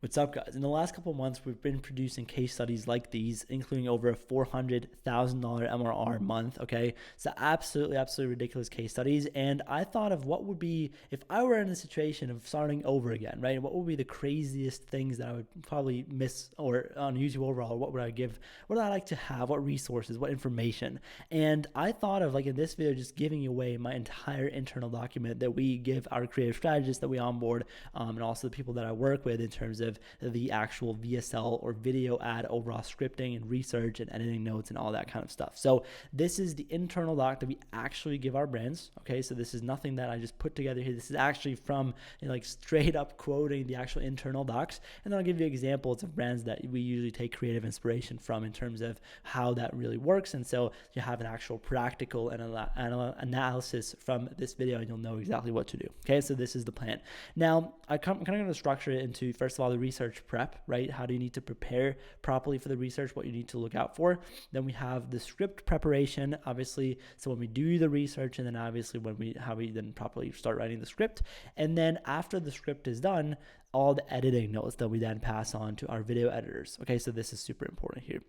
What's up, guys? In the last couple of months, we've been producing case studies like these, including over a $400,000 MRR month. Okay, so absolutely ridiculous case studies. And I thought of what would be if I were in a situation of starting over again, right? What would be the craziest things that I would probably miss or on YouTube overall? What would I give? What would I like to have? What resources? What information? And I thought of, like, in this video, just giving away my entire internal document that we give our creative strategists that we onboard, and also the people that I work with in terms of the actual VSL or video ad overall scripting and research and editing notes and all that kind of stuff. So this is the internal doc that we actually give our brands. Okay, so this is nothing that I just put together here. This is actually from, like, straight up quoting the actual internal docs. And then I'll give you examples of brands that we usually take creative inspiration from in terms of how that really works. And so you have an actual practical analysis from this video, and you'll know exactly what to do. Okay, so this is the plan. Now, I'm kind of going to structure it into, first of all, the research prep, right? How do you need to prepare properly for the research, what you need to look out for. Then we have the script preparation, obviously. So when we do the research, and then obviously how we then properly start writing the script. And then after the script is done, all the editing notes that we then pass on to our video editors. Okay, so this is super important here.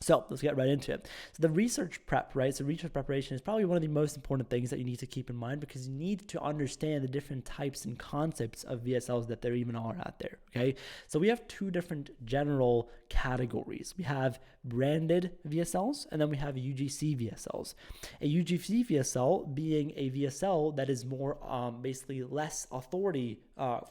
So let's get right into it. So the research prep, right? So research preparation is probably one of the most important things that you need to keep in mind, because you need to understand the different types and concepts of VSLs that there even are out there, okay? So we have two different general categories. We have branded VSLs, and then we have UGC VSLs. A UGC VSL being a VSL that is more basically less authority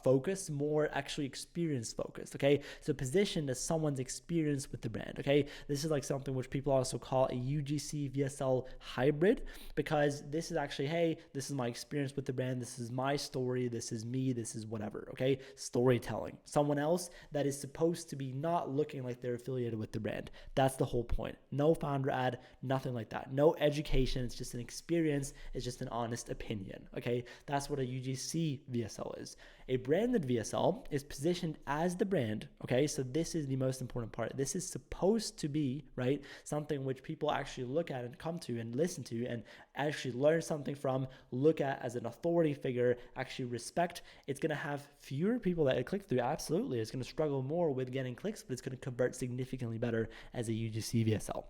focused, more actually experience focused, okay? So positioned as someone's experience with the brand, okay? This is like something which people also call a UGC VSL hybrid, because this is actually, hey, this is my experience with the brand, this is my story, this is me, this is whatever, okay? Storytelling. Someone else that is supposed to be not looking like they're affiliated with the brand. That's the whole point. No founder ad, nothing like that. No education, it's just an experience, it's just an honest opinion, okay? That's what a UGC VSL is. A branded VSL is positioned as the brand, okay? So this is the most important part. This is supposed to be, right, something which people actually look at and come to and listen to and actually learn something from, look at as an authority figure, actually respect. It's going to have fewer people that click through, absolutely. It's going to struggle more with getting clicks, but it's going to convert significantly better as a UGC VSL.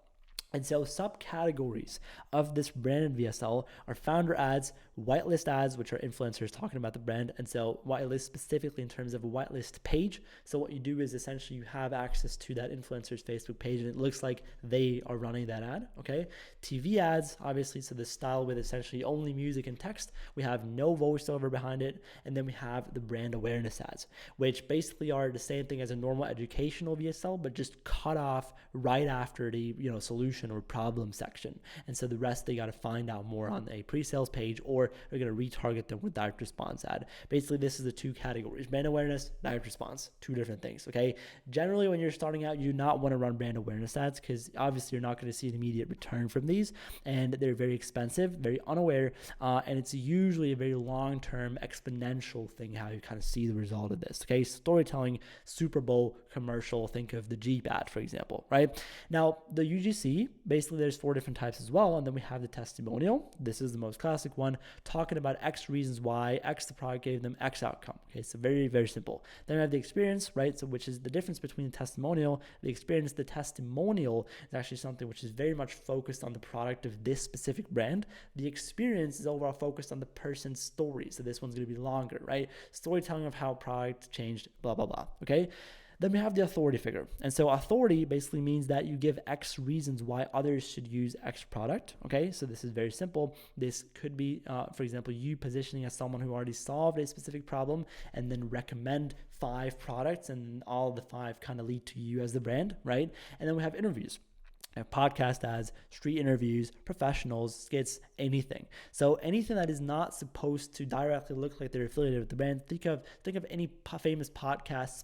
And so subcategories of this branded VSL are founder ads, whitelist ads, which are influencers talking about the brand. And so whitelist specifically in terms of a whitelist page. So what you do is essentially you have access to that influencer's Facebook page, and it looks like they are running that ad, okay? TV ads, obviously, so the style with essentially only music and text. We have no voiceover behind it. And then we have the brand awareness ads, which basically are the same thing as a normal educational VSL, but just cut off right after the solution or problem section. And so the rest they got to find out more on a pre-sales page, or they're going to retarget them with direct response ad. Basically, this is the two categories: brand awareness, direct response, two different things, okay? Generally, when you're starting out, you do not want to run brand awareness ads, because obviously you're not going to see an immediate return from these, and they're very expensive, very unaware, and it's usually a very long-term exponential thing how you kind of see the result of this, okay? Storytelling, Super Bowl commercial, think of the Jeep ad, for example, right? Now, the UGC, basically there's 4 different types as well. And then we have the testimonial. This is the most classic one, talking about X reasons why X the product gave them X outcome. Okay, so very simple. Then we have the experience, right? So which is the difference between the testimonial, the experience. The testimonial is actually something which is very much focused on the product of this specific brand. The experience is overall focused on the person's story. So this one's going to be longer, right? Storytelling of how product changed, blah, blah, blah. Okay. Then we have the authority figure. And so authority basically means that you give X reasons why others should use X product. Okay, so this is very simple. This could be, for example, you positioning as someone who already solved a specific problem and then recommend 5 products, and all the 5 kind of lead to you as the brand, right? And then we have interviews. Podcast ads, street interviews, professionals, skits, anything. So anything that is not supposed to directly look like they're affiliated with the brand. Think of any famous podcast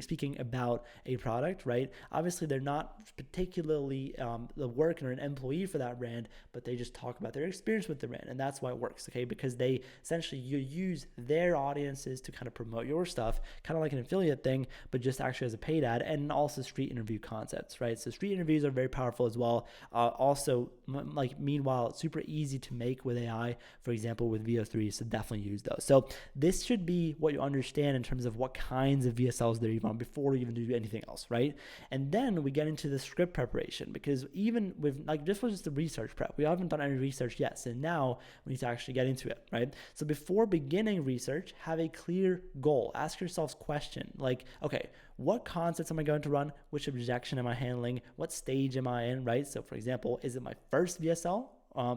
speaking about a product, right? Obviously, they're not particularly the worker or an employee for that brand, but they just talk about their experience with the brand, and that's why it works, okay? Because they essentially you use their audiences to kind of promote your stuff, kind of like an affiliate thing, but just actually as a paid ad, and also street interview concepts, right? So street interviews are very powerful powerful as well. Also, like meanwhile, it's super easy to make with AI, for example, with VO3, so definitely use those. So this should be what you understand in terms of what kinds of VSLs there even on before you even do anything else, right? And then we get into the script preparation, because even with like this was just the research prep. We haven't done any research yet, so now we need to actually get into it, right? So before beginning research, have a clear goal. Ask yourselves question like, okay, what concepts am I going to run? Which objection am I handling? What stage am I in, right? So for example, is it my first VSL?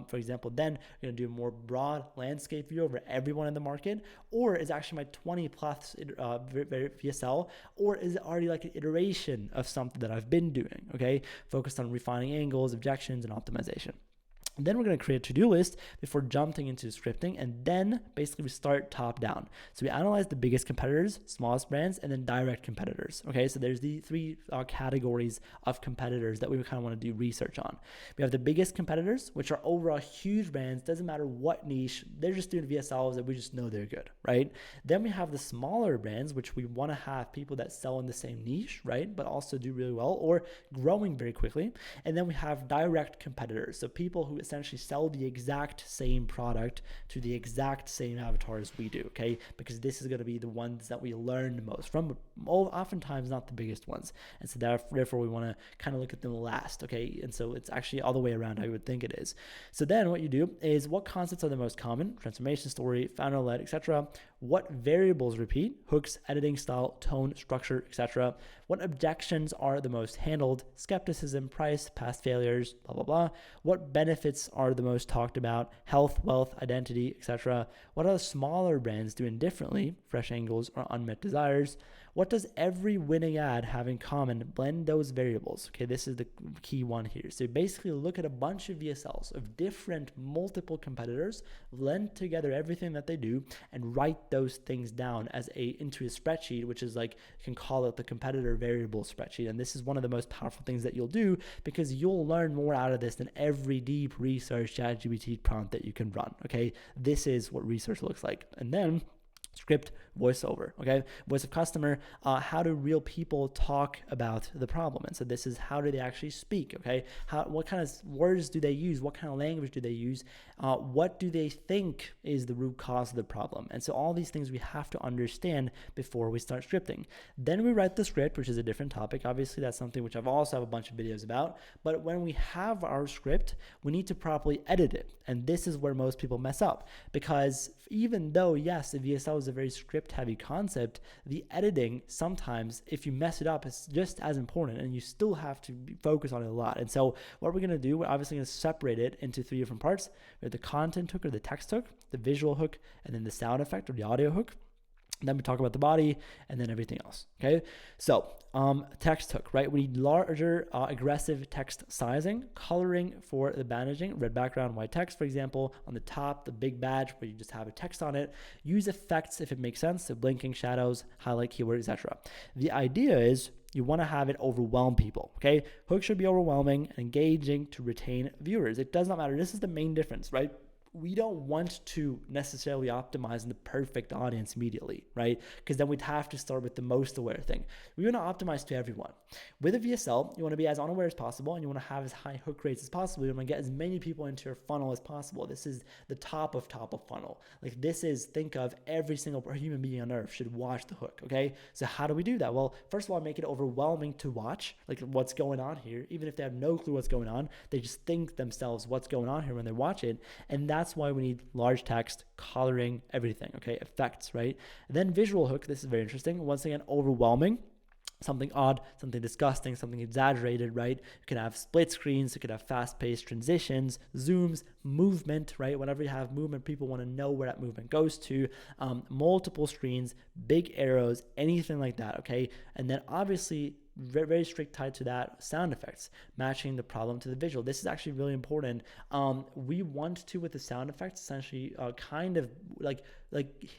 For example, then you're going to do a more broad landscape view over everyone in the market, or is actually my 20 plus VSL, or is it already like an iteration of something that I've been doing, okay? Focused on refining angles, objections, and optimization. And then we're going to create a to-do list before jumping into scripting, and then basically we start top down. So we analyze the biggest competitors, smallest brands, and then direct competitors. Okay, so there's the three categories of competitors that we kind of want to do research on. We have the biggest competitors, which are overall huge brands. Doesn't matter what niche, they're just doing VSLs that we just know they're good, right? Then we have the smaller brands, which we want to have people that sell in the same niche, right, but also do really well or growing very quickly. And then we have direct competitors, so people who essentially sell the exact same product to the exact same avatar as we do, okay? Because this is going to be the ones that we learn the most from, oftentimes not the biggest ones. And so therefore we want to kind of look at them last, okay? And so it's actually all the way around, I would think it is. So then what you do is, what concepts are the most common? Transformation story, founder-led, etc. What variables repeat? Hooks, editing style, tone, structure, etc. What objections are the most handled? Skepticism, price, past failures, blah, blah, blah. What benefits are the most talked about? Health, wealth, identity, etc. What are the smaller brands doing differently? Fresh angles or unmet desires? What does every winning ad have in common? Blend those variables. Okay, this is the key one here. So basically look at a bunch of VSLs of different multiple competitors, blend together everything that they do, and write those things down into a spreadsheet, which is like, you can call it the competitor variable spreadsheet. And this is one of the most powerful things that you'll do, because you'll learn more out of this than every deep research ChatGPT prompt that you can run. Okay, this is what research looks like. And then script, voiceover, okay? Voice of customer, how do real people talk about the problem? And so this is, how do they actually speak, okay? What kind of words do they use? What kind of language do they use? What do they think is the root cause of the problem? And so all these things we have to understand before we start scripting. Then we write the script, which is a different topic. Obviously, that's something which I've also have a bunch of videos about. But when we have our script, we need to properly edit it. And this is where most people mess up, because even though, yes, the VSL is a very script heavy concept, the editing sometimes, if you mess it up, is just as important, and you still have to focus on it a lot. And so what we're going to do, we're obviously going to separate it into three different parts. We have the content hook or the text hook, the visual hook, and then the sound effect or the audio hook. Then we talk about the body and then everything else. Okay. So, text hook, right? We need larger, aggressive text sizing, coloring for the bandaging, red background, white text, for example, on the top, the big badge where you just have a text on it. Use effects if it makes sense. So blinking, shadows, highlight, keyword, etc. The idea is, you want to have it overwhelm people, okay? Hook should be overwhelming and engaging to retain viewers. It does not matter. This is the main difference, right? We don't want to necessarily optimize the perfect audience immediately, right? Because then we'd have to start with the most aware thing. We want to optimize to everyone. With a VSL, you want to be as unaware as possible, and you want to have as high hook rates as possible. You want to get as many people into your funnel as possible. This is the top of funnel. Like, this is, think of every single human being on earth should watch the hook, okay? So how do we do that? Well, first of all, make it overwhelming to watch, like what's going on here. Even if they have no clue what's going on, they just think themselves what's going on here when they watch it. And that's why we need large text, coloring, everything, okay? Effects, right? And then visual hook, this is very interesting. Once again, overwhelming. Something odd, something disgusting, something exaggerated, right? You can have split screens, you could have fast-paced transitions, zooms, movement, right? Whenever you have movement, people want to know where that movement goes to. Multiple screens, big arrows, anything like that, okay? And then obviously, very, very strict tied to that, sound effects, matching the problem to the visual. This is actually really important. We want to, with the sound effects, essentially kind of like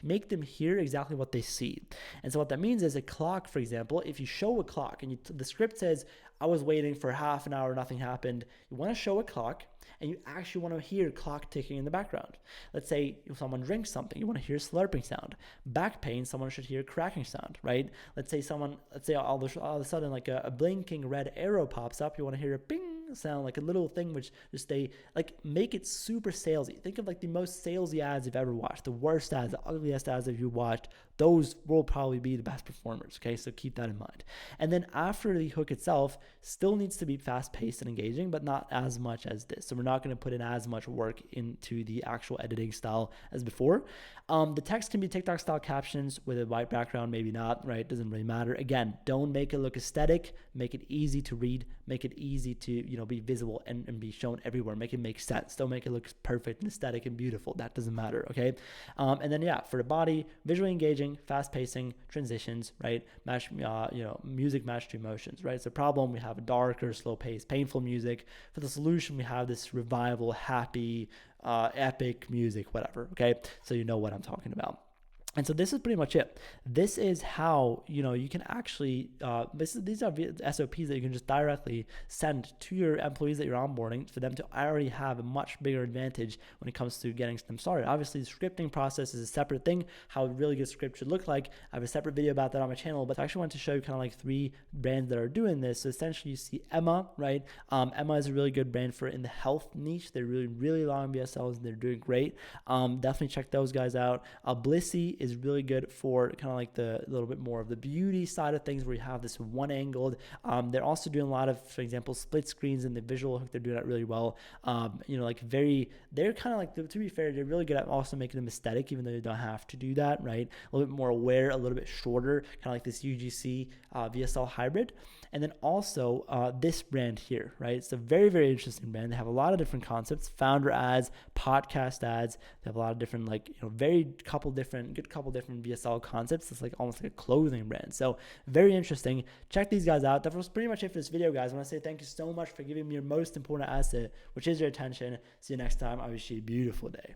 make them hear exactly what they see. And so what that means is, a clock, for example, if you show a clock and the script says, I was waiting for half an hour, nothing happened. You want to show a clock, and you actually want to hear clock ticking in the background. Let's say if someone drinks something, you want to hear slurping sound. Back pain, someone should hear cracking sound, right? Let's say all of a sudden like a blinking red arrow pops up, you want to hear a ping, sound, like a little thing which just they like make it super salesy. Think of like the most salesy ads you've ever watched, the worst ads, the ugliest ads that you watched. Those will probably be the best performers. Okay, so keep that in mind. And then after the hook itself, still needs to be fast paced and engaging, but not as much as this. So we're not going to put in as much work into the actual editing style as before. The text can be TikTok style captions with a white background, maybe not, right? Doesn't really matter. Again, don't make it look aesthetic, make it easy to read, make it easy to, be visible and be shown everywhere. Make it make sense. Don't make it look perfect and aesthetic and beautiful. That doesn't matter, okay? And then for the body, visually engaging, fast pacing, transitions, right? Match, music matched to emotions, right? It's a problem. We have a darker, slow pace, painful music. For the solution, we have this revival, happy, epic music, whatever. Okay. So you know what I'm talking about. And so this is pretty much it. This is how, you can actually, these are SOPs that you can just directly send to your employees that you're onboarding for them to already have a much bigger advantage when it comes to getting them started. Obviously, the scripting process is a separate thing, how a really good script should look like. I have a separate video about that on my channel, but I actually want to show you kind of like 3 brands that are doing this. So essentially you see Emma, right? Emma is a really good brand for in the health niche. They're really, really long VSLs and they're doing great. Definitely check those guys out. Blissy is really good for kind of like the little bit more of the beauty side of things where you have this one angled. They're also doing a lot of, for example, split screens in the visual hook. They're doing that really well. They're kind of like, to be fair, they're really good at also making them aesthetic, even though you don't have to do that, right? A little bit more aware, a little bit shorter, kind of like this UGC VSL hybrid. And then also this brand here, right? It's a very, very interesting brand. They have a lot of different concepts, founder ads, podcast ads. They have a lot of different, good couple different VSL concepts. It's like almost like a clothing brand. So very interesting. Check these guys out. That was pretty much it for this video, guys. I want to say thank you so much for giving me your most important asset, which is your attention. See you next time. I wish you a beautiful day.